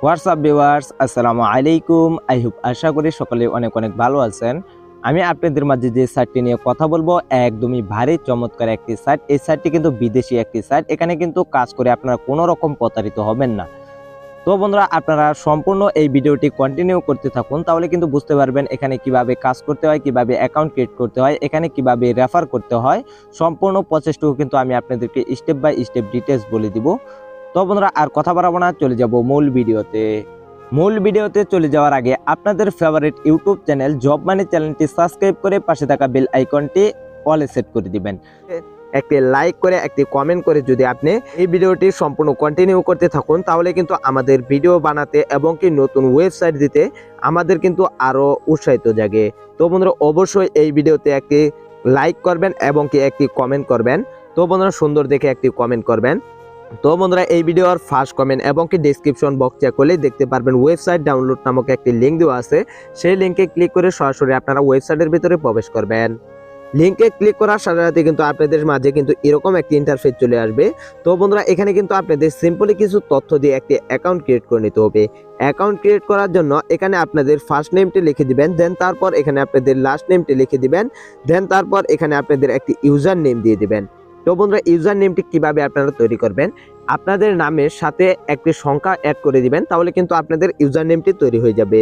WhatsApp viewers, আসসালামু আলাইকুম। আশা করি সকলে অনেক অনেক ভালো আছেন। আমি আপনাদের মাঝে যে সাইটটি নিয়ে কথা বলবো একদমই ভারী চমৎকার একটি সাইট। এই সাইটটি কিন্তু বিদেশি একটি সাইট। এখানে কিন্তু কাজ করে আপনারা কোনো রকম প্রতারিত হবেন না। তো বন্ধুরা, আপনারা সম্পূর্ণ এই ভিডিওটি কন্টিনিউ করতে থাকুন, তাহলে কিন্তু বুঝতে পারবেন এখানে কিভাবে কাজ করতে হয়, কিভাবে অ্যাকাউন্ট ক্রিয়েট করতে হয়, এখানে কিভাবে রেফার করতে হয়। সম্পূর্ণ প্রসেসটুকু কিন্তু আমি আপনাদেরকে স্টেপ বাই স্টেপ ডিটেলস বলে দিব। তো বন্ধুরা, আর কথা বাড়াবো না, চলে যাব মূল ভিডিওতে চলে যাওয়ার আগে আপনাদের ফেভারিট ইউটিউব চ্যানেল জব মানি চ্যানেলটি সাবস্ক্রাইব করে পাশে থাকা বেল আইকনটি অলে সেট করে দিবেন। একটি লাইক করে একটি কমেন্ট করে যদি আপনি এই ভিডিওটি সম্পূর্ণ কন্টিনিউ করতে থাকুন, তাহলে কিন্তু আমাদের ভিডিও বানাতে এবং কি নতুন ওয়েবসাইট দিতে আমাদের কিন্তু আরো উৎসাহিত জাগে। তো বন্ধুরা, অবশ্যই এই ভিডিওতে একটি লাইক করবেন এবং কি একটি কমেন্ট করবেন। তো বন্ধুরা, সুন্দর দেখে একটি কমেন্ট করবেন। তো বন্ধুরা, এই ভিডিওর ফার্স্ট কমেন্ট এবং কি ডেসক্রিপশন বক্স চেক করলেই দেখতে পারবেন ওয়েবসাইট ডাউনলোড নামক একটি লিঙ্ক দেওয়া আছে। সেই লিঙ্কে ক্লিক করে সরাসরি আপনারা ওয়েবসাইটের ভিতরে প্রবেশ করবেন। লিঙ্কে ক্লিক করার সাথে সাথে কিন্তু আপনাদের মাঝে কিন্তু এরকম একটি ইন্টারফেস চলে আসবে। তো বন্ধুরা, এখানে কিন্তু আপনাদের সিম্পলি কিছু তথ্য দিয়ে একটি অ্যাকাউন্ট ক্রিয়েট করে নিতে হবে। অ্যাকাউন্ট ক্রিয়েট করার জন্য এখানে আপনাদের ফার্স্ট নেমটি লিখে দিবেন, দেন তারপর এখানে আপনাদের লাস্ট নেমটি লিখে দিবেন, দেন তারপর এখানে আপনাদের একটি ইউজার নেম দিয়ে দিবেন। তো বন্ধুরা, ইউজার নেমটি কিভাবে আপনারা তৈরি করবেন, আপনাদের নামের সাথে একটি সংখ্যা অ্যাড করে দিবেন, তাহলে কিন্তু আপনাদের ইউজার নেমটি তৈরি হয়ে যাবে।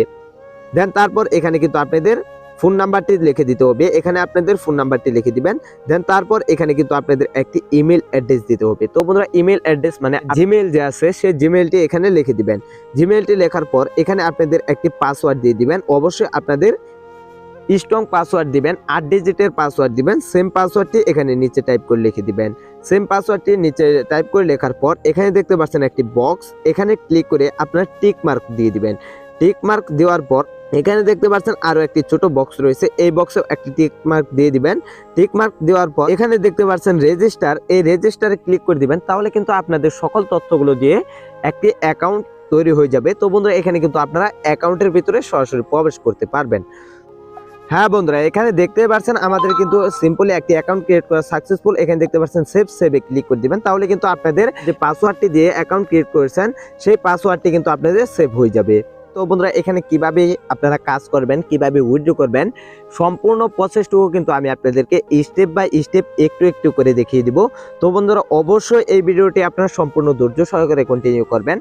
দেন তারপর এখানে কিন্তু আপনাদের ফোন নাম্বারটি লিখে দিতে হবে, এখানে আপনাদের ফোন নাম্বারটি লিখে দিবেন। দেন তারপর এখানে কিন্তু আপনাদের একটি ইমেল অ্যাড্রেস দিতে হবে। তো বন্ধুরা, ইমেল অ্যাড্রেস মানে জিমেইল যে আছে সেই জিমেইলটি এখানে লিখে দিবেন। জিমেইলটি লেখার পর এখানে আপনাদের একটি পাসওয়ার্ড দিয়ে দিবেন। অবশ্যই আপনাদের স্ট্রং পাসওয়ার্ড দিবেন, 8 ডিজিটের পাসওয়ার্ড দিবেন। সেম পাসওয়ার্ডটি এখানে নিচে টাইপ করে লিখে দিবেন। সেম পাসওয়ার্ডটি নিচে টাইপ করে লেখার পর এখানে দেখতে পাচ্ছেন একটি বক্স, এখানে ক্লিক করে আপনার টিক মার্ক দিয়ে দিবেন। টিক মার্ক দেওয়ার পর এখানে দেখতে পাচ্ছেন আরো একটি ছোট বক্স রয়েছে, এই বক্সে একটি টিক মার্ক দিয়ে দিবেন। টিক মার্ক দেওয়ার পর এখানে দেখতে পাচ্ছেন রেজিস্টার, এই রেজিস্টারে ক্লিক করে দিবেন, তাহলে কিন্তু আপনাদের সকল তথ্যগুলো দিয়ে একটি অ্যাকাউন্ট তৈরি হয়ে যাবে। তো বন্ধুরা, এখানে কিন্তু আপনারা অ্যাকাউন্টের ভিতরে সরাসরি প্রবেশ করতে পারবেন। হ্যাঁ বন্ধুরা, এখানে দেখতে পাচ্ছেন আমাদের কিন্তু সিম্পলি একটি অ্যাকাউন্ট ক্রিয়েট করা সাকসেসফুল। এখানে দেখতে পাচ্ছেন সেভে ক্লিক করে দিবেন, তাহলে কিন্তু আপনাদের যে পাসওয়ার্ডটি দিয়ে অ্যাকাউন্ট ক্রিয়েট করেছেন সেই পাসওয়ার্ডটি কিন্তু আপনাদের সেভ হয়ে যাবে। তো বন্ধুরা, এখানে কিভাবে আপনারা কাজ করবেন, কিভাবে উইথড্র করবেন, সম্পূর্ণ প্রসেসটুকু কিন্তু আমি আপনাদেরকে স্টেপ বাই স্টেপ একটু একটু করে দেখিয়ে দিব। তো বন্ধুরা, অবশ্যই এই ভিডিওটি আপনারা সম্পূর্ণ ধৈর্য সহকারে কন্টিনিউ করবেন।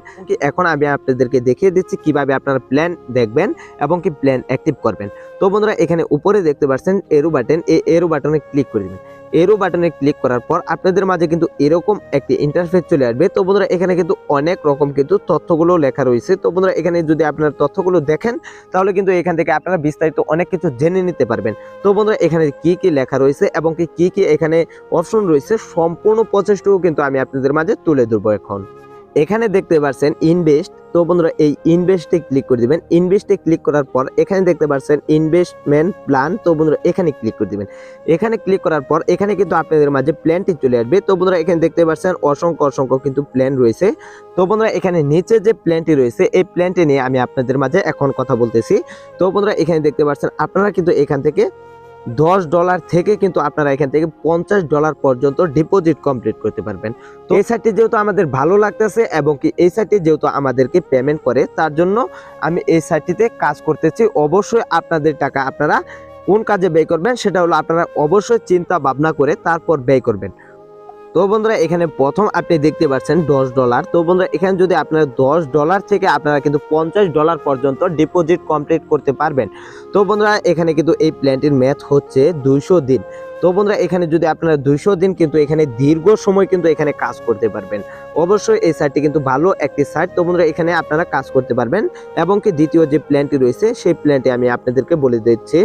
এখন আমি আপনাদেরকে দেখিয়ে দিচ্ছি কিভাবে আপনারা প্ল্যান দেখবেন এবং কি প্ল্যান অ্যাক্টিভ করবেন। তো বন্ধুরা, এখানে উপরে দেখতে পাচ্ছেন এরো বাটন, এই এরো বাটনে ক্লিক করে দিবেন। এরো বাটনে ক্লিক করার পর আপনাদের মাঝে কিন্তু এরকম একটি ইন্টারফেস চলে আসবে। তো বন্ধুরা, এখানে কিন্তু অনেক রকম কিন্তু তথ্যগুলো লেখা রয়েছে। তো বন্ধুরা, এখানে যদি আপনারা তথ্যগুলো দেখেন, তাহলে কিন্তু এখান থেকে আপনারা বিস্তারিত অনেক কিছু জেনে নিতে পারবেন। তো বন্ধুরা, এখানে কি কি লেখা রয়েছে এবং কি কি এখানে অপশন রয়েছে, সম্পূর্ণ প্রসেসটুকু কিন্তু আমি আপনাদের মাঝে তুলে ধরবো এখন। এখানে দেখতে পাচ্ছেন ইনভেস্ট। তো বন্ধুরা, এই ইনভেস্টে ক্লিক করে দিবেন। ইনভেস্টে ক্লিক করার পর এখানে দেখতে পাচ্ছেন ইনভেস্টমেন্ট প্ল্যান। তো বন্ধুরা, এখানে ক্লিক করে দিবেন। এখানে ক্লিক করার পর এখানে কিন্তু আপনাদের মাঝে প্ল্যানটি চলে আসবে। তো বন্ধুরা, এখানে দেখতে পাচ্ছেন অসংখ্য কিন্তু প্ল্যান রয়েছে। তো বন্ধুরা, এখানে নিচে যে প্ল্যানটি রয়েছে এই প্ল্যানটি নিয়ে আমি আপনাদের মাঝে এখন কথা বলতেছি। তো বন্ধুরা, এখানে দেখতে পাচ্ছেন আপনারা কিন্তু এখান থেকে $10 থেকে কিন্তু আপনারা এখান থেকে $50 পর্যন্ত ডিপোজিট কমপ্লিট করতে পারবেন। তো এই সাইটটি যেহেতু আমাদের ভালো লাগতেছে এবং কি এই সাইটটি যেহেতু আমাদেরকে পেমেন্ট করে, তার জন্য আমি এই সাইটটিতে কাজ করতেছি। অবশ্যই আপনাদের টাকা আপনারা কোন কাজে ব্যয় করবেন সেটা হলো আপনারা অবশ্যই চিন্তা ভাবনা করে তারপর ব্যয় করবেন। তো বন্ধুরা, এখানে প্রথম আপনি দেখতে পাচ্ছেন $10। তো বন্ধুরা, এখানে যদি আপনারা $10 থেকে আপনারা কিন্তু $50 পর্যন্ত ডিপোজিট কমপ্লিট করতে পারবেন। তো বন্ধুরা, এখানে কিন্তু এই প্ল্যানটির ম্যাথ হচ্ছে 200 দিন। তো বন্ধুরা, এখানে যদি আপনারা 200 দিন কিন্তু এখানে দীর্ঘ সময় কিন্তু এখানে কাজ করতে পারবেন। অবশ্যই এই সাইটটি কিন্তু ভালো একটি সাইট। তো বন্ধুরা, এখানে আপনারা কাজ করতে পারবেন এবং কি দ্বিতীয় যে প্ল্যানটি রয়েছে সেই প্ল্যানটি আমি আপনাদেরকে বলে দিচ্ছি।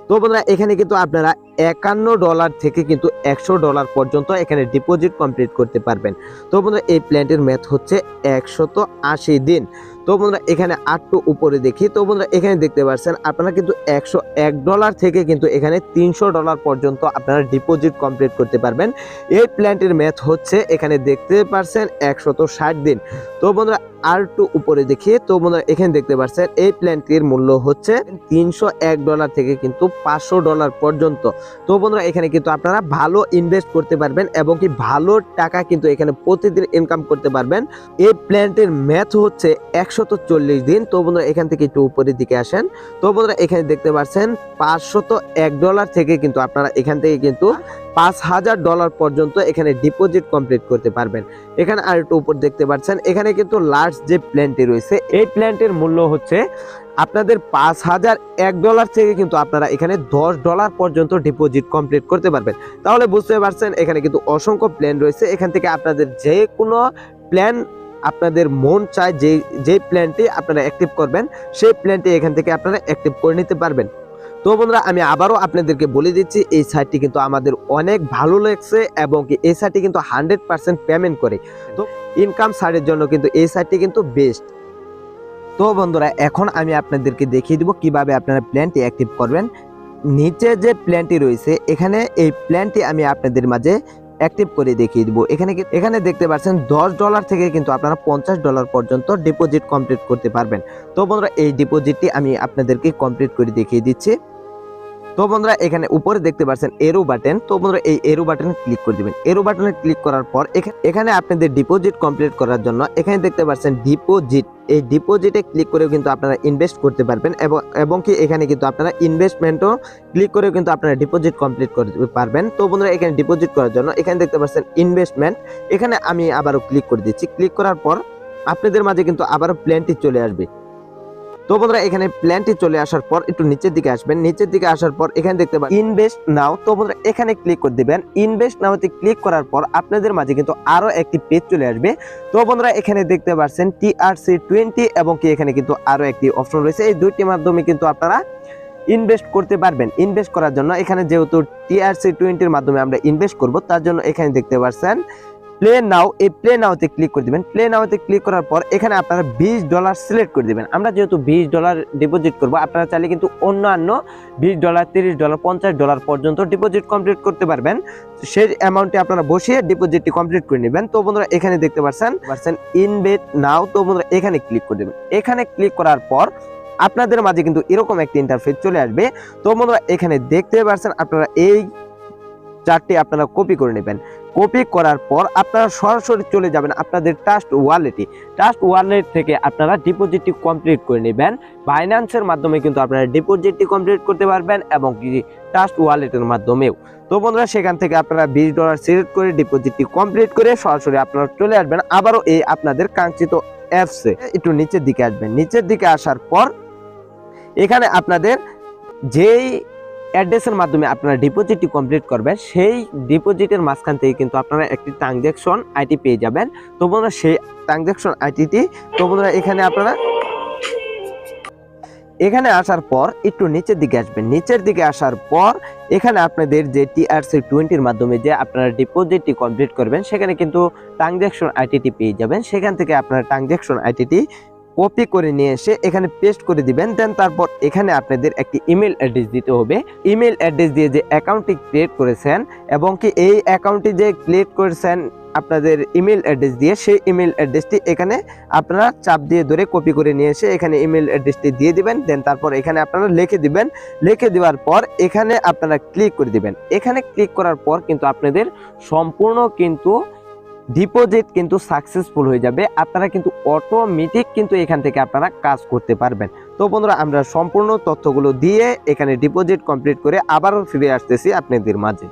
তো বন্ধুরা, এখানে কিন্তু আপনারা $51 থেকে কিন্তু $100 পর্যন্ত এখানে ডিপোজিট কমপ্লিট করতে পারবেন। তো বন্ধুরা, এই প্ল্যানটির ম্যাথ হচ্ছে 180 দিন। তো বন্ধুরা, এখানে আটটু উপরে দেখি। তো বন্ধুরা, এখানে দেখতে পাচ্ছেন আপনারা কিন্তু $101 থেকে কিন্তু এখানে $300 পর্যন্ত আপনারা ডিপোজিট কমপ্লিট করতে পারবেন। এই প্ল্যানটির ম্যাথ হচ্ছে এখানে দেখতে পাচ্ছেন 160 দিন। তো বন্ধুরা, আর একটু উপরে দেখি। তো বন্ধুরা, এখানে দেখতে পাচ্ছেন এই প্ল্যানটির মূল্য হচ্ছে $301 থেকে কিন্তু $500 পর্যন্ত। তো বন্ধুরা, এখানে কিন্তু আপনারা ভালো ইনভেস্ট করতে পারবেন এবং কি ভালো টাকা কিন্তু এখানে প্রতিদিন ইনকাম করতে পারবেন। এই প্ল্যানটির ম্যাথ হচ্ছে 140 দিন। তো বন্ধুরা এখান থেকে একটু উপরের দিকে আসেন। তো বন্ধুরা এখানে দেখতে পাচ্ছেন $501 থেকে কিন্তু আপনারা এখান থেকে কিন্তু $5000 পর্যন্ত এখানে ডিপোজিট কমপ্লিট করতে পারবেন। এখানে আর একটু উপর দেখতে পাচ্ছেন, এখানে কিন্তু লাস্ট যে প্ল্যানটি রয়েছে এই প্ল্যানটির মূল্য হচ্ছে আপনাদের $5001 থেকে কিন্তু আপনারা এখানে $10 পর্যন্ত ডিপোজিট কমপ্লিট করতে পারবেন। তাহলে বুঝতে পারছেন এখানে কিন্তু অসংখ্য প্ল্যান রয়েছে। এখান থেকে আপনাদের যে কোনো প্ল্যান আপনাদের মন চায় যে প্ল্যানটি আপনারা অ্যাক্টিভ করবেন সেই প্ল্যানটি এখান থেকে আপনারা অ্যাক্টিভ করে নিতে পারবেন। তো বন্ধুরা আমি আবারও আপনাদেরকে বলে দিচ্ছি, এই সাইটটি কিন্তু আমাদের অনেক ভালো লাগছে এবং কি এই সাইটটি কিন্তু 100% পেমেন্ট করে। তো ইনকাম সাইটের জন্য কিন্তু এই সাইটটি কিন্তু বেস্ট। তো বন্ধুরা এখন আমি আপনাদেরকে দেখিয়ে দিব কিভাবে আপনারা প্ল্যানটি অ্যাক্টিভ করবেন। নিচে যে প্ল্যানটি রয়েছে এখানে এই প্ল্যানটি আমি আপনাদের মাঝে অ্যাক্টিভ করে দেখিয়ে দিব। এখানে দেখতে পাচ্ছেন $10 থেকে কিন্তু আপনারা $50 পর্যন্ত ডিপোজিট কমপ্লিট করতে পারবেন। তো বন্ধুরা এই ডিপোজিটটি আমি আপনাদেরকে কমপ্লিট করে দেখিয়ে দিচ্ছি। তো বন্ধুরা এখানে উপরে দেখতে পাচ্ছেন এরো বাটন। তো বন্ধুরা এই এরো বাটনে ক্লিক করে দিবেন। এরো বাটনে ক্লিক করার পর এখানে আপনাদের ডিপোজিট কমপ্লিট করার জন্য এখানে দেখতে পাচ্ছেন ডিপোজিট, এই ডিপোজিটে ক্লিক করেও কিন্তু আপনারা ইনভেস্ট করতে পারবেন এবং কি এখানে কিন্তু আপনারা ইনভেস্টমেন্টও ক্লিক করেও কিন্তু আপনারা ডিপোজিট কমপ্লিট করতে পারবেন। তো বন্ধুরা এখানে ডিপোজিট করার জন্য এখানে দেখতে পাচ্ছেন ইনভেস্টমেন্ট, এখানে আমি আবারও ক্লিক করে দিচ্ছি। ক্লিক করার পর আপনাদের মাঝে কিন্তু আবারও প্ল্যানটি চলে আসবে। তো বন্ধুরা এখানে প্ল্যানটি চলে আসার পর একটু নিচের দিকে আসবেন। নিচের দিকে আসার পর এখানে দেখতে পাবেন ইনভেস্ট নাও। তো বন্ধুরা এখানে ক্লিক করে দিবেন। ইনভেস্ট নাওতে ক্লিক করার পর আপনাদের মাঝে কিন্তু আরো একটি পেজ চলে আসবে। তো বন্ধুরা এখানে দেখতে পাচ্ছেন TRC20 এবং কি এখানে কিন্তু আরো একটি অপশন রয়েছে। এই দুইটির মাধ্যমে কিন্তু আপনারা ইনভেস্ট করতে পারবেন। ইনভেস্ট করার জন্য এখানে যেহেতু TRC20 এর মাধ্যমে আমরা ইনভেস্ট করব তার জন্য এখানে দেখতে পাচ্ছেন প্লে নাও, এই প্লে নাওতে ক্লিক করে দিবেন। প্লে নাওতে ক্লিক করার পর এখানে আপনারা $20 সিলেক্ট করে দিবেন। আমরা যেহেতু $20 ডিপোজিট করব, আপনারা চাইলে কিন্তু অন্যান্য $20, $30, $50 পর্যন্ত ডিপোজিট কমপ্লিট করতে পারবেন। সেই অ্যামাউন্টে আপনারা বসিয়ে ডিপোজিটটি কমপ্লিট করে নেবেন। তো বন্ধুরা এখানে দেখতে পাচ্ছেন ইনভেস্ট নাও। তো বন্ধুরা এখানে ক্লিক করে দেবেন। এখানে ক্লিক করার পর আপনাদের মাঝে কিন্তু এরকম একটা ইন্টারফেস চলে আসবে। তো বন্ধুরা এখানে দেখতে পাচ্ছেন আপনারা এই চার্টটি আপনারা কপি করে নেবেন। কপি করার পর আপনারা সরাসরি চলে যাবেন আপনাদের ট্রাস্ট ওয়ালেটে। ট্রাস্ট ওয়ালেট থেকে আপনারা ডিপোজিটটি কমপ্লিট করে নেবেন। বাইন্যান্সের মাধ্যমে কিন্তু আপনারা ডিপোজিটটি কমপ্লিট করতে পারবেন এবং কি ট্রাস্ট ওয়ালেটের মাধ্যমেও। তো বন্ধুরা সেখান থেকে আপনারা $20 সিলেক্ট করে ডিপোজিটটি কমপ্লিট করে সরাসরি আপনারা চলে আসবেন আবারও এই আপনাদের কাঙ্ক্ষিত অ্যাপসে। একটু নিচের দিকে আসবেন। নিচের দিকে আসার পর এখানে আপনাদের যেই অ্যাড্রেসের মাধ্যমে আপনারা ডিপোজিটটি কমপ্লিট করবেন সেই ডিপোজিটের মাঝখান থেকে কিন্তু আপনারা একটি ট্রানজ্যাকশন আইডি পেয়ে যাবেন। তো বন্ধুরা সেই ট্রানজ্যাকশন আইডিটি, তো বন্ধুরা এখানে আপনারা এখানে আসার পর একটু নিচের দিকে আসবেন। নিচের দিকে আসার পর এখানে আপনাদের যে TRC20 এর মাধ্যমে যে আপনারা ডিপোজিটটি কমপ্লিট করবেন সেখানে কিন্তু ট্রানজ্যাকশন আইডিটি পেয়ে যাবেন। সেখান থেকে আপনারা ট্রানজ্যাকশন আইডিটি কপি করে নিয়ে এসে এখানে পেস্ট করে দিবেন। দেন তারপর এখানে আপনাদের একটি ইমেল অ্যাড্রেস দিতে হবে। ইমেল অ্যাড্রেস দিয়ে যে অ্যাকাউন্টটি ক্রিয়েট করেছেন এবং কি এই অ্যাকাউন্টটি যে ক্রিয়েট করেছেন আপনাদের ইমেল অ্যাড্রেস দিয়ে, সেই ইমেল অ্যাড্রেসটি এখানে আপনারা চাপ দিয়ে ধরে কপি করে নিয়ে এসে এখানে ইমেল অ্যাড্রেসটি দিয়ে দিবেন। দেন তারপর এখানে আপনারা লিখে দিবেন। লিখে দেওয়ার পর এখানে আপনারা ক্লিক করে দিবেন। এখানে ক্লিক করার পর কিন্তু আপনাদের সম্পূর্ণ কিন্তু ডিপোজিট কিন্তু সাকসেসফুল হয়ে যাবে। আপনারা কিন্তু অটোমেটিক কিন্তু এখান থেকে আপনারা কাজ করতে পারবেন। তো বন্ধুরা আমরা সম্পূর্ণ তথ্যগুলো দিয়ে এখানে ডিপোজিট কমপ্লিট করে আবারও ফিরে আসতেছি আপনাদের মাঝে।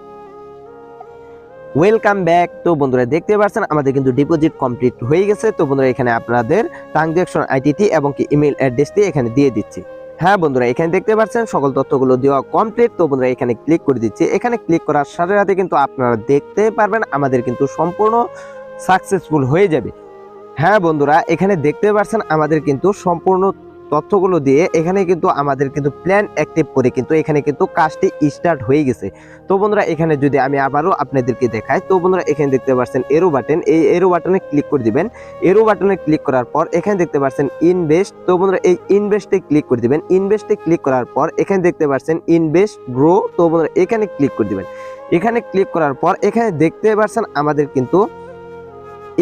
Welcome back. তো বন্ধুরা দেখতে পাচ্ছেন আমাদের কিন্তু ডিপোজিট কমপ্লিট হয়ে গেছে। তো বন্ধুরা এখানে আপনাদের ট্রানজ্যাকশন আইডিটি এবং কি ইমেল অ্যাড্রেসটি এখানে দিয়ে দিচ্ছি। হ্যাঁ বন্ধুরা এখানে দেখতে পাচ্ছেন সকল তথ্যগুলো দেওয়া কমপ্লিট। তো বন্ধুরা এখানে ক্লিক করে দিচ্ছি। এখানে ক্লিক করার সাথে সাথে কিন্তু আপনারা দেখতে পারবেন আমাদের কিন্তু সম্পূর্ণ সাকসেসফুল হয়ে যাবে। হ্যাঁ বন্ধুরা এখানে দেখতে পাচ্ছেন আমাদের কিন্তু সম্পূর্ণ তথ্যগুলো দিয়ে এখানে কিন্তু আমাদের কিন্তু প্ল্যান অ্যাক্টিভ করে কিন্তু এখানে কিন্তু কাজটি স্টার্ট হয়ে গেছে। তো বন্ধুরা এখানে যদি আমি আবারও আপনাদেরকে দেখাই, তো বন্ধুরা এখানে দেখতে পাচ্ছেন এরো বাটন, এই এরো বাটনে ক্লিক করে দিবেন। এরো বাটনে ক্লিক করার পর এখানে দেখতে পাচ্ছেন ইনভেস্ট। তো বন্ধুরা এই ইনভেস্টে ক্লিক করে দিবেন। ইনভেস্টে ক্লিক করার পর এখানে দেখতে পাচ্ছেন ইনভেস্ট গ্রো। তো বন্ধুরা এখানে ক্লিক করে দিবেন। এখানে ক্লিক করার পর এখানে দেখতে পাচ্ছেন আমাদের কিন্তু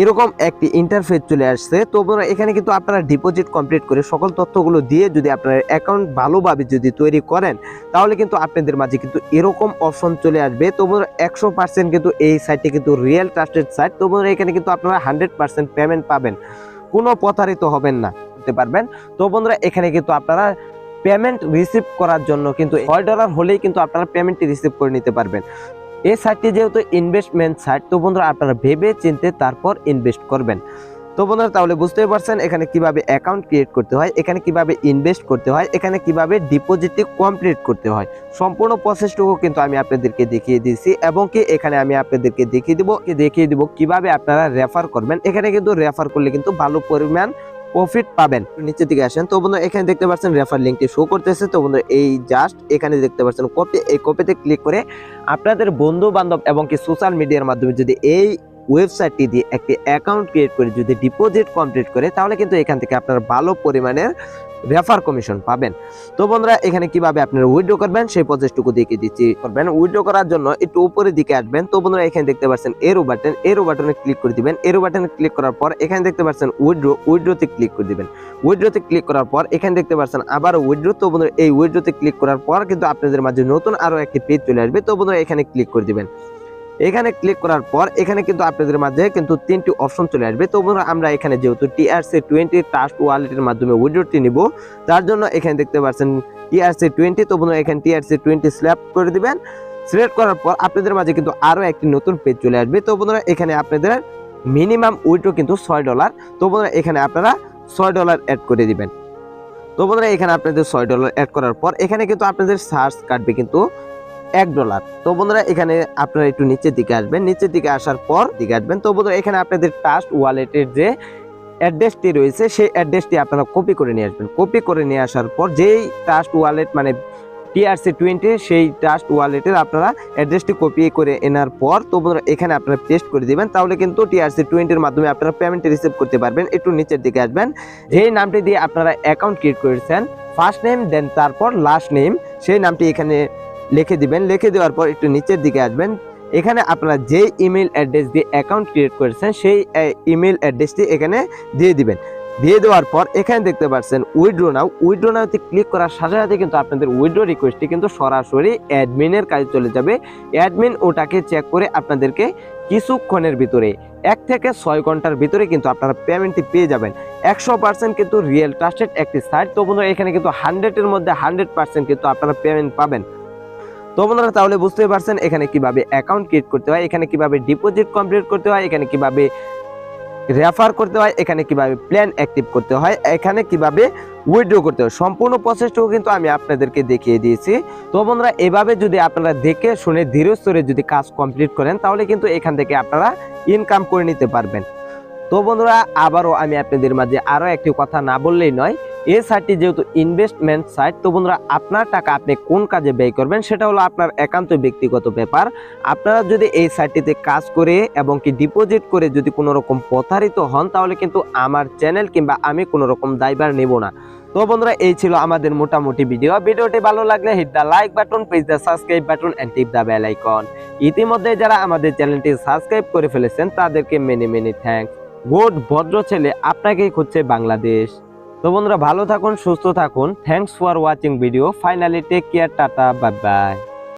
এরকম একটি ইন্টারফেস চলে আসছে। তো বন্ধুরা এখানে কিন্তু আপনারা ডিপোজিট কমপ্লিট করে সকল তথ্যগুলো দিয়ে যদি আপনার অ্যাকাউন্ট ভালোভাবে যদি তৈরি করেন তাহলে কিন্তু আপনাদের মাঝে কিন্তু এরকম অপশন চলে আসবে। তো বন্ধুরা 100% কিন্তু এই সাইটটি কিন্তু রিয়েল ট্রাস্টেড সাইট। তো বন্ধুরা এখানে কিন্তু আপনারা 100% পেমেন্ট পাবেন, কোনো প্রতারিত হবেন না। করতে পারবেন। তো বন্ধুরা এখানে কিন্তু আপনারা পেমেন্ট রিসিভ করার জন্য কিন্তু $6 হলেই কিন্তু আপনারা পেমেন্টটি রিসিভ করে নিতে পারবেন। এই সাইটটি যেহেতু ইনভেস্টমেন্ট সাইট, তো বন্ধুরা আপনারা ভেবে চিন্তে তারপর ইনভেস্ট করবেন। তো বন্ধুরা তাহলে বুঝতেই পারছেন এখানে কিভাবে অ্যাকাউন্ট ক্রিয়েট করতে হয়, এখানে কিভাবে ইনভেস্ট করতে হয়, এখানে কিভাবে ডিপোজিটটি কমপ্লিট করতে হয়, সম্পূর্ণ প্রসেসটুকু কিন্তু আমি আপনাদেরকে দেখিয়ে দিয়েছি। এবং কি এখানে আমি আপনাদেরকে দেখিয়ে দিব কিভাবে আপনারা রেফার করবেন। এখানে কিন্তু রেফার করলে কিন্তু ভালো পরিমাণ প্রফিট পাবেন। নিচের দিকে আসেন, তো বন্ধুরা এখানে দেখতে পাচ্ছেন রেফার লিঙ্কটি শো করতেছে। তো বন্ধুরা এই জাস্ট এখানে দেখতে পাচ্ছেন কপি, এই কপিতে ক্লিক করে আপনাদের বন্ধু বান্ধব এবং কি সোশ্যাল মিডিয়ার মাধ্যমে যদি এই ওয়েবসাইটটি দিয়ে একটি অ্যাকাউন্ট ক্রিয়েট করে যদি ডিপোজিট কমপ্লিট করে, তাহলে কিন্তু এখান থেকে আপনারা ভালো পরিমাণের রেফার কমিশন পাবেন। তো বন্ধুরা এখানে কিভাবে আপনারা উইথড্র করবেন সেই প্রসেসটুকু দেখিয়ে দিচ্ছি। করবেন উইথড্র করার জন্য একটু উপরের দিকে আসবেন। তো বন্ধুরা এখানে দেখতে পাচ্ছেন এরো বাটন, এরো বাটনে ক্লিক করে দিবেন। এরো বাটনে ক্লিক করার পর এখানে দেখতে পাচ্ছেন উইথড্রতে ক্লিক করে দিবেন। উইথড্রতে ক্লিক করার পর এখানে দেখতে পাচ্ছেন আবার উইথড্র। তো বন্ধুরা এই উইথড্রতে ক্লিক করার পর কিন্তু আপনাদের মাঝে নতুন আরো একটি পেজ চলে আসবে। তো বন্ধুরা এখানে ক্লিক করে দিবেন। এখানে ক্লিক করার পর এখানে কিন্তু আপনাদের মাঝে কিন্তু 3টি অপশন চলে আসবে। তো বন্ধুরা আমরা এখানে যেহেতু TRC20 ট্রাস্ট ওয়ালেটের মাধ্যমে উইথড্রটি নিব, তার জন্য এখানে দেখতে পাচ্ছেন TRC20। তো বন্ধুরা এখানে TRC20 সিলেক্ট করে দিবেন। সিলেক্ট করার পর আপনাদের মাঝে কিন্তু আরো একটি নতুন পেজ চলে আসবে। তো বন্ধুরা এখানে আপনাদের মিনিমাম উইথড্র কিন্তু $6। তো বন্ধুরা এখানে আপনারা $6 অ্যাড করে দিবেন। তো বন্ধুরা এখানে আপনাদের $6 অ্যাড করার পর এখানে কিন্তু আপনাদের চার্জ কাটবে কিন্তু $1। তো বন্ধুরা এখানে আপনারা একটু নিচের দিকে আসবেন, নিচের দিকে আসার পর দিকে আসবেন। তো বন্ধুরা এখানে আপনাদের ট্রাস্ট ওয়ালেটের যে অ্যাড্রেসটি রয়েছে সেই অ্যাড্রেসটি আপনারা কপি করে নিয়ে আসবেন। কপি করে নিয়ে আসার পর যেই ট্রাস্ট ওয়ালেট মানে TRC20 সেই ট্রাস্ট ওয়ালেটের আপনারা অ্যাড্রেসটি কপি করে এনার পর তো বন্ধুরা এখানে আপনারা পেস্ট করে দিবেন। তাহলে কিন্তু TRC20 মাধ্যমে আপনারা পেমেন্ট রিসিভ করতে পারবেন। একটু নিচের দিকে আসবেন, যেই নামটি দিয়ে আপনারা অ্যাকাউন্ট ক্রিয়েট করেছেন, ফার্স্ট নেম দেন তারপর লাস্ট নেম, সেই নামটি এখানে লিখে দিবেন। লিখে দেওয়ার পর একটু নিচের দিকে আসবেন, এখানে আপনারা যে ইমেল অ্যাড্রেস দিয়ে অ্যাকাউন্ট ক্রিয়েট করেছেন সেই ইমেল অ্যাড্রেসটি এখানে দিয়ে দিবেন। দিয়ে দেওয়ার পর এখানে দেখতে পাচ্ছেন উইথড্র নাওতে ক্লিক করার সাথে সাথে কিন্তু আপনাদের উইথড্র রিকোয়েস্টটি কিন্তু সরাসরি অ্যাডমিনের কাছে চলে যাবে। অ্যাডমিন ওটাকে চেক করে আপনাদেরকে কিছুক্ষণের ভিতরে 1 থেকে 6 ঘন্টার ভিতরে কিন্তু আপনারা পেমেন্টটি পেয়ে যাবেন। 100% কিন্তু রিয়েল ট্রাস্টেড একটি সাইট। তো বন্ধুরা এখানে কিন্তু 100-এর মধ্যে 100% কিন্তু আপনারা পেমেন্ট পাবেন। তো বন্ধুরা তাহলে বুঝতেই পারছেন এখানে কিভাবে অ্যাকাউন্ট ক্রিয়েট করতে হয়, এখানে কিভাবে ডিপোজিট কমপ্লিট করতে হয়, এখানে কিভাবে রেফার করতে হয়, এখানে কিভাবে প্ল্যান অ্যাক্টিভ করতে হয়, এখানে কিভাবে উইথড্র করতে হয়, সম্পূর্ণ প্রসেসটাও কিন্তু আমি আপনাদেরকে দেখিয়ে দিয়েছি। তো বন্ধুরা এভাবে যদি আপনারা দেখে শুনে ধীরে স্থিরে যদি কাজ কমপ্লিট করেন, তাহলে কিন্তু এখান থেকে আপনারা ইনকাম করে নিতে পারবেন। তো বন্ধুরা আবারও আমি আপনাদের মাঝে আরো একটি কথা না বললেই নয়, এই সাইটটি যেহেতু ইনভেস্টমেন্ট সাইট, তো বন্ধুরা আপনার টাকা আপনি কোন কাজে ব্যয় করবেন সেটা হলো আপনার একান্ত ব্যক্তিগত ব্যাপার। আপনারা যদি এই সাইটটিতে কাজ করে এবং কি ডিপোজিট করে যদি কোনো রকম প্রতারিত হন, তাহলে কিন্তু আমার চ্যানেল কিংবা আমি কোনো রকম দায়ভার নেব না। তো বন্ধুরা এই ছিল আমাদের মোটামুটি ভিডিওটি ভালো লাগলে hit the like button, press the subscribe button and tip the bell icon. ইতিমধ্যে যারা আমাদের চ্যানেলটি সাবস্ক্রাইব করে ফেলেছেন তাদেরকে মেনি থ্যাঙ্কস। গুড ভদ্র ছেলে আপনাকেই খুঁজছে বাংলাদেশ। তো বন্ধুরা ভালো থাকুন, সুস্থ থাকুন। Thanks for watching video. Finally take care, tata, bye by.